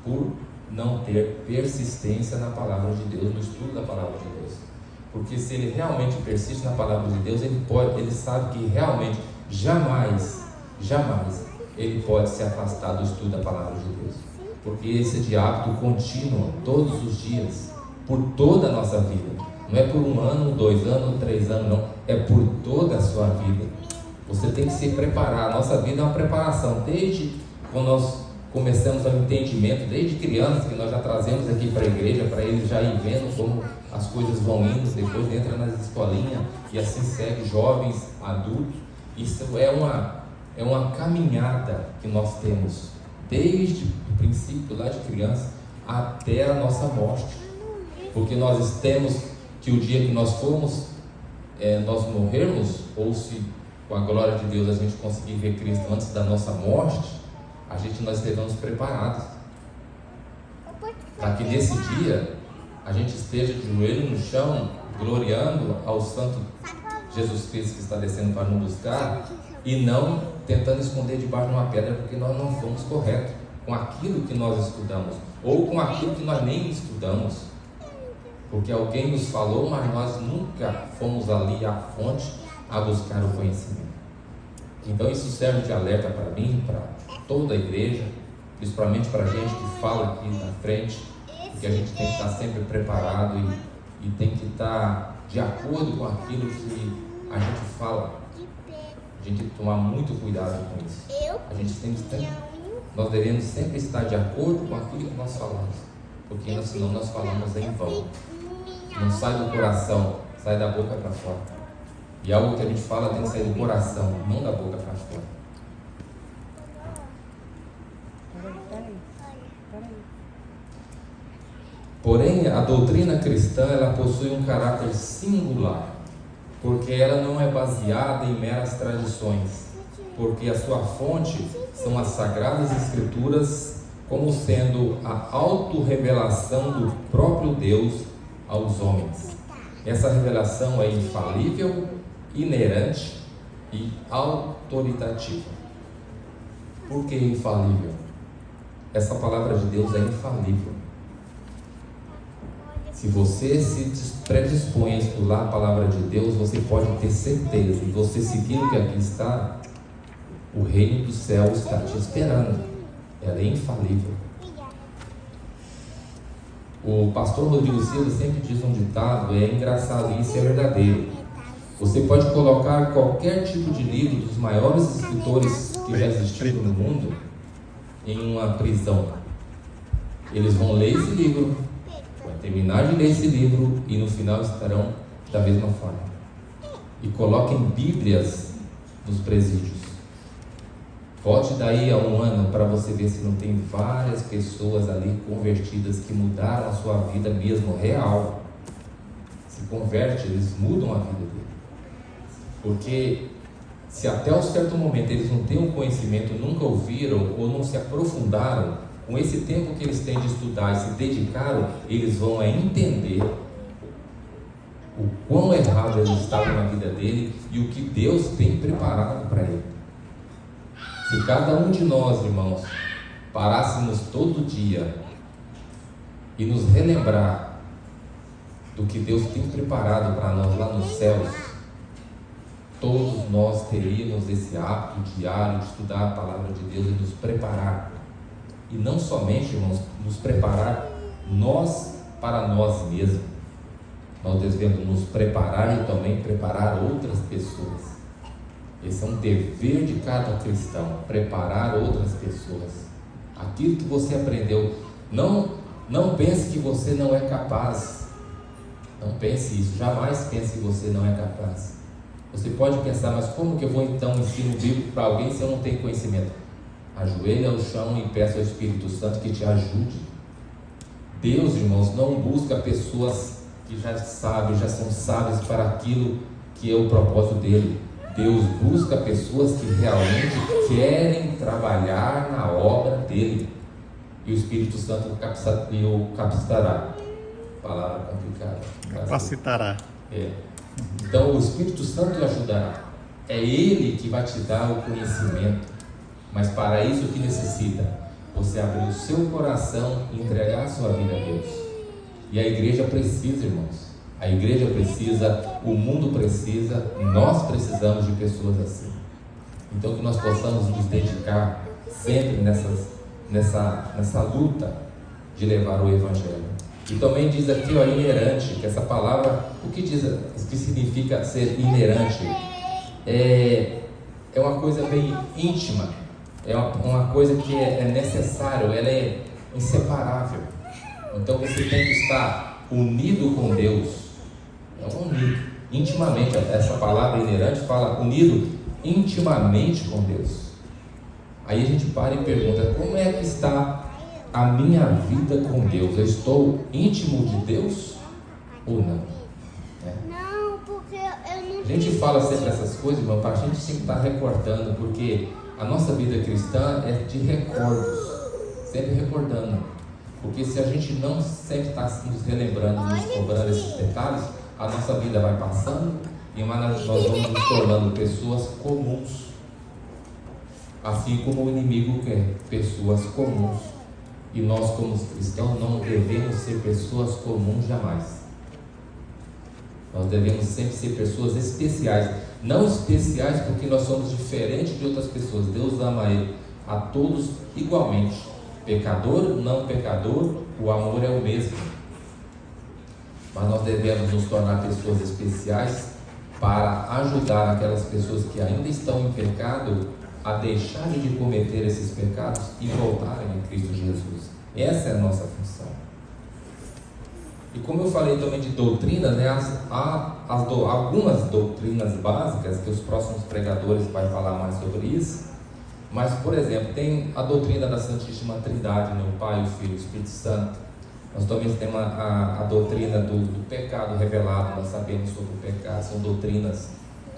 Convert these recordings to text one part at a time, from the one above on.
por não ter persistência na palavra de Deus, no estudo da palavra de Deus. Porque se ele realmente persiste na palavra de Deus, ele sabe que realmente jamais ele pode se afastar do estudo da palavra de Deus. Porque esse é de hábito contínuo, todos os dias, por toda a nossa vida. Não é por 1 ano, 2 anos, 3 anos, não. É por toda a sua vida. Você tem que se preparar. A nossa vida é uma preparação. Desde quando nós começamos o entendimento, desde criança, que nós já trazemos aqui para a igreja, para eles já ir vendo como as coisas vão indo, depois entra nas escolinhas e assim segue, jovens, adultos. Isso é uma caminhada que nós temos desde o princípio, lá de criança, até a nossa morte. Porque nós temos que o dia que nós formos, nós morrermos, ou se com a glória de Deus a gente conseguir ver Cristo antes da nossa morte, nós estejamos preparados para que nesse dia a gente esteja de joelho no chão, gloriando ao Santo Jesus Cristo que está descendo para nos buscar, e não tentando esconder debaixo de uma pedra, porque nós não fomos corretos com aquilo que nós estudamos, ou com aquilo que nós nem estudamos, porque alguém nos falou, mas nós nunca fomos ali à fonte a buscar o conhecimento. Então isso serve de alerta para mim, para toda a igreja, principalmente para a gente que fala aqui na frente, porque a gente tem que estar sempre preparado e tem que estar de acordo com aquilo que a gente fala. A gente tem que tomar muito cuidado com isso. Nós devemos sempre estar de acordo com aquilo que nós falamos, porque senão nós falamos em vão. Não sai do coração, sai da boca para fora. E algo que a gente fala tem que sair do coração, não da boca para fora. Porém, a doutrina cristã, ela possui um caráter singular, porque ela não é baseada em meras tradições, porque a sua fonte são as Sagradas Escrituras, como sendo a autorrevelação do próprio Deus aos homens. Essa revelação é infalível, inerente e autoritativa. Por que infalível? Essa palavra de Deus é infalível. Se você se predispõe a estudar a palavra de Deus, você pode ter certeza, e você seguir o que aqui está, o reino do céu está te esperando. Ela é infalível. O pastor Rodrigo Silva sempre diz um ditado, é engraçado, isso é verdadeiro. Você pode colocar qualquer tipo de livro dos maiores escritores que já existiram no mundo em uma prisão. Eles vão ler esse livro, vão terminar de ler esse livro e no final estarão da mesma forma. E coloquem Bíblias nos presídios. Volte daí a 1 ano para você ver se não tem várias pessoas ali convertidas que mudaram a sua vida mesmo, real. Se converte, eles mudam a vida dele. Porque se até um certo momento eles não têm um conhecimento, nunca ouviram ou não se aprofundaram, com esse tempo que eles têm de estudar e se dedicaram, eles vão entender o quão errado eles estavam na vida dele e o que Deus tem preparado para ele. Se cada um de nós, irmãos, parássemos todo dia e nos relembrar do que Deus tem preparado para nós lá nos céus, todos nós teríamos esse hábito diário de estudar a palavra de Deus e nos preparar. E não somente, irmãos, nos preparar nós para nós mesmos. Nós devemos nos preparar e também preparar outras pessoas. Esse é um dever de cada cristão, preparar outras pessoas. Aquilo que você aprendeu, não pense que você não é capaz. Não pense isso, jamais pense que você não é capaz. Você pode pensar, mas como que eu vou então ensinar o bíblico para alguém se eu não tenho conhecimento? Ajoelhe ao chão e peça ao Espírito Santo que te ajude. Deus, irmãos, não busca pessoas que já sabem, já são sábias para aquilo que é o propósito dele. Deus busca pessoas que realmente querem trabalhar na obra dele. E o Espírito Santo o capacitará. Palavra complicada. Capacitará. Então o Espírito Santo te ajudará. É ele que vai te dar o conhecimento. Mas para isso o que necessita? você abrir o seu coração e entregar a sua vida a Deus. E a igreja precisa, irmãos. A igreja precisa, o mundo precisa, nós precisamos de pessoas assim. Então que nós possamos nos dedicar sempre nessa luta de levar o Evangelho. E também diz aqui, ó, inerente, que essa palavra, o que significa ser inerente? É uma coisa bem íntima, é uma coisa que é necessário, ela é inseparável. Então você tem que estar unido com Deus, unido intimamente. Essa palavra inerente fala unido intimamente com Deus. Aí a gente para e pergunta: como é que está a minha vida com Deus? Eu estou íntimo de Deus ou não? Não, porque eu não. A gente fala sempre essas coisas, irmão, para a gente sempre estar recordando, porque a nossa vida cristã é de recordos, sempre recordando. Porque se a gente não sempre está nos relembrando, nos cobrando esses detalhes, a nossa vida vai passando e nós vamos nos tornando pessoas comuns. Assim como o inimigo quer, pessoas comuns. E nós, como cristãos, não devemos ser pessoas comuns jamais. Nós devemos sempre ser pessoas especiais. Não especiais porque nós somos diferentes de outras pessoas. Deus ama a todos igualmente. Pecador, não pecador, o amor é o mesmo. Mas nós devemos nos tornar pessoas especiais para ajudar aquelas pessoas que ainda estão em pecado a deixarem de cometer esses pecados e voltarem a Cristo Jesus. Essa é a nossa função. E como eu falei também de doutrina, né, algumas doutrinas básicas, que os próximos pregadores vão falar mais sobre isso. Mas, por exemplo, tem a doutrina da Santíssima Trindade, né, o Pai, o Filho e o Espírito Santo. Nós também temos a doutrina do pecado revelado. Nós sabemos sobre o pecado, são doutrinas,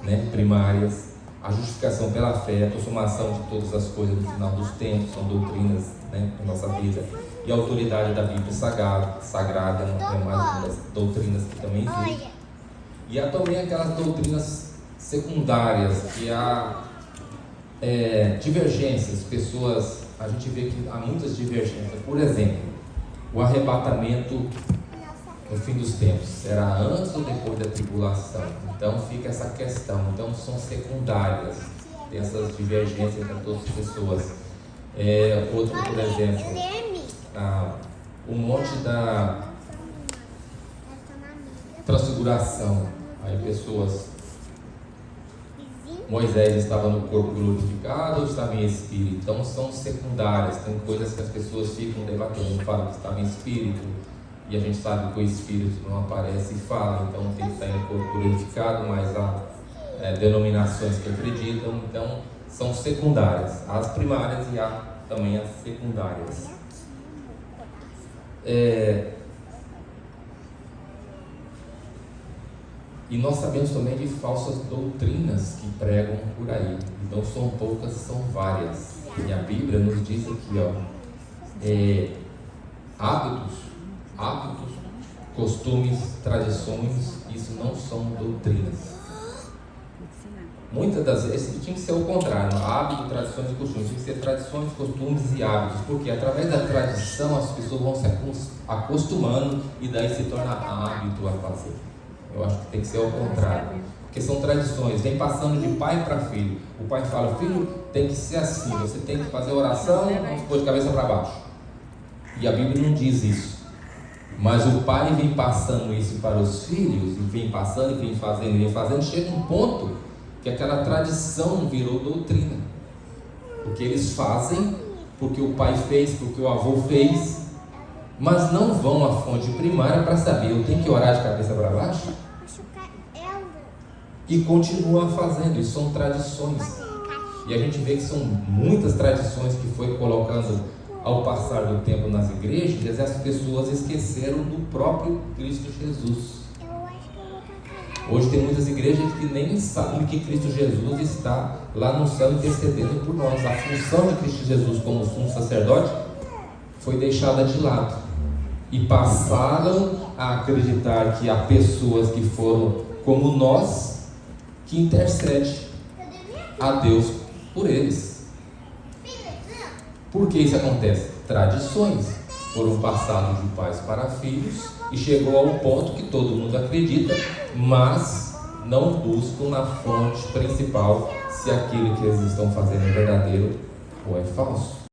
né, primárias. A justificação pela fé, a consumação de todas as coisas no final dos tempos, são doutrinas, né, em nossa vida. E a autoridade da Bíblia sagrada é mais uma das doutrinas que também existe. E há também aquelas doutrinas secundárias, que há divergências. A gente vê que há muitas divergências. Por exemplo, o arrebatamento no fim dos tempos, será antes ou depois da tribulação? Então fica essa questão. Então são secundárias, tem essas divergências entre todas as pessoas. Outro, por exemplo, o monte da transfiguração. Aí pessoas, Moisés estava no corpo glorificado ou estava em espírito? Então são secundárias, tem coisas que as pessoas ficam debatendo, falam que estava em espírito, e a gente sabe que o espírito não aparece e fala, então tem que estar em corpo glorificado, mas há denominações que acreditam, então são secundárias, as primárias e há também as secundárias. E nós sabemos também de falsas doutrinas que pregam por aí. Então são poucas, são várias. E a Bíblia nos diz aqui, hábitos, costumes, tradições, isso não são doutrinas. Muitas das vezes tinha que ser o contrário, hábitos, tradições e costumes, tinha que ser tradições, costumes e hábitos, porque através da tradição as pessoas vão se acostumando e daí se torna hábito a fazer. Eu acho que tem que ser ao contrário, porque são tradições, vem passando de pai para filho. O pai fala: filho, tem que ser assim, você tem que fazer oração, vamos pôr de cabeça para baixo. E a Bíblia não diz isso. Mas o pai vem passando isso para os filhos, e vem passando, e vem fazendo, chega um ponto que aquela tradição virou doutrina. Porque eles fazem, porque o pai fez, porque o avô fez, mas não vão à fonte primária para saber: eu tenho que orar de cabeça para baixo? E continuam fazendo, isso são tradições. E a gente vê que são muitas tradições que foi colocando ao passar do tempo nas igrejas, e as pessoas esqueceram do próprio Cristo Jesus. Hoje tem muitas igrejas que nem sabem que Cristo Jesus está lá no céu intercedendo por nós. A função de Cristo Jesus como sumo sacerdote foi deixada de lado, e passaram a acreditar que há pessoas que foram como nós, que intercede a Deus por eles. Por que isso acontece? Tradições foram passadas de pais para filhos e chegou ao ponto que todo mundo acredita, mas não buscam na fonte principal se aquilo que eles estão fazendo é verdadeiro ou é falso.